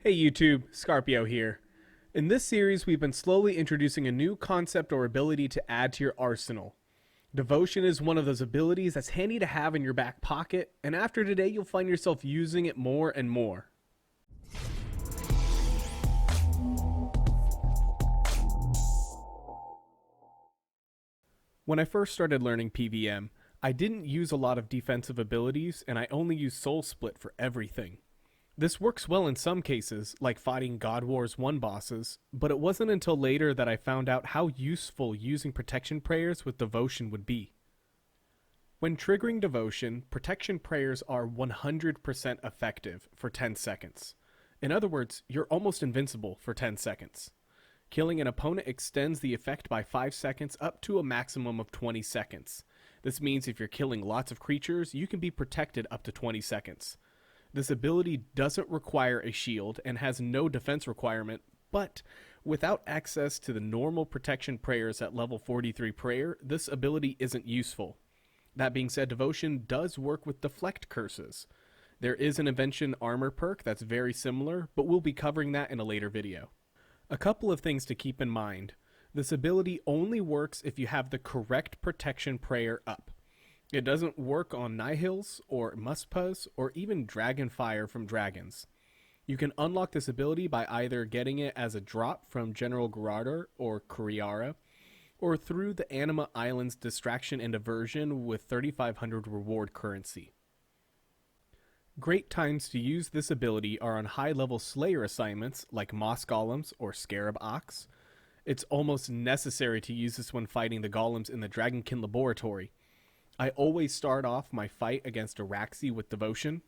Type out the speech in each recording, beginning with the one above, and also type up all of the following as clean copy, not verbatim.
Hey YouTube, Skarpio here. In this series, we've been slowly introducing a new concept or ability to add to your arsenal. Devotion is one of those abilities that's handy to have in your back pocket, and after today, you'll find yourself using it more and more. When I first started learning PVM, I didn't use a lot of defensive abilities, and I only used Soul Split for everything. This works well in some cases, like fighting God Wars 1 bosses, but it wasn't until later that I found out how useful using protection prayers with devotion would be. When triggering devotion, protection prayers are 100% effective for 10 seconds. In other words, you're almost invincible for 10 seconds. Killing an opponent extends the effect by 5 seconds up to a maximum of 20 seconds. This means if you're killing lots of creatures, you can be protected up to 20 seconds. This ability doesn't require a shield and has no defense requirement, but without access to the normal protection prayers at level 43 prayer, this ability isn't useful. That being said, devotion does work with deflect curses. There is an invention armor perk that's very similar, but we'll be covering that in a later video. A couple of things to keep in mind. This ability only works if you have the correct protection prayer up. It doesn't work on Nihils or Muspaz or even Dragonfire from dragons. You can unlock this ability by either getting it as a drop from General Gerarder or Kuriara, or through the Anima Island's distraction and diversion with 3500 reward currency. Great times to use this ability are on high-level Slayer assignments like Moss Golems or Scarab Ox. It's almost necessary to use this when fighting the golems in the Dragonkin Laboratory. I always start off my fight against Araxi with devotion.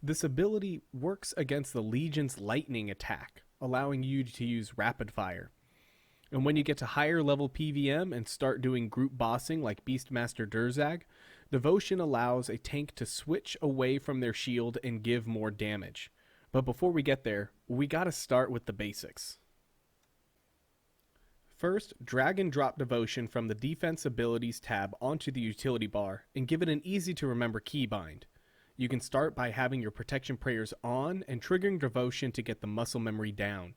This ability works against the Legion's lightning attack, allowing you to use rapid fire. And when you get to higher level PVM and start doing group bossing like Beastmaster Durzag, devotion allows a tank to switch away from their shield and give more damage. But before we get there, we gotta start with the basics. First, drag and drop devotion from the defense abilities tab onto the utility bar and give it an easy to remember keybind. You can start by having your protection prayers on and triggering devotion to get the muscle memory down.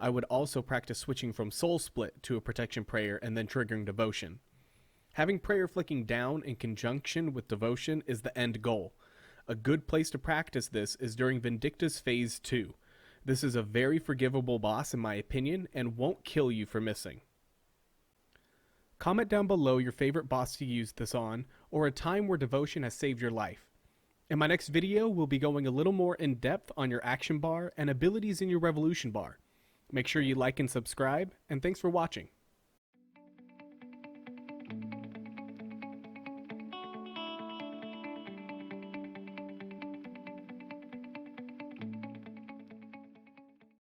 I would also practice switching from Soul Split to a protection prayer and then triggering devotion. Having prayer flicking down in conjunction with devotion is the end goal. A good place to practice this is during Vindicta's Phase 2. This is a very forgivable boss in my opinion and won't kill you for missing. Comment down below your favorite boss to use this on, or a time where devotion has saved your life. In my next video, we'll be going a little more in depth on your action bar and abilities in your revolution bar. Make sure you like and subscribe, and thanks for watching.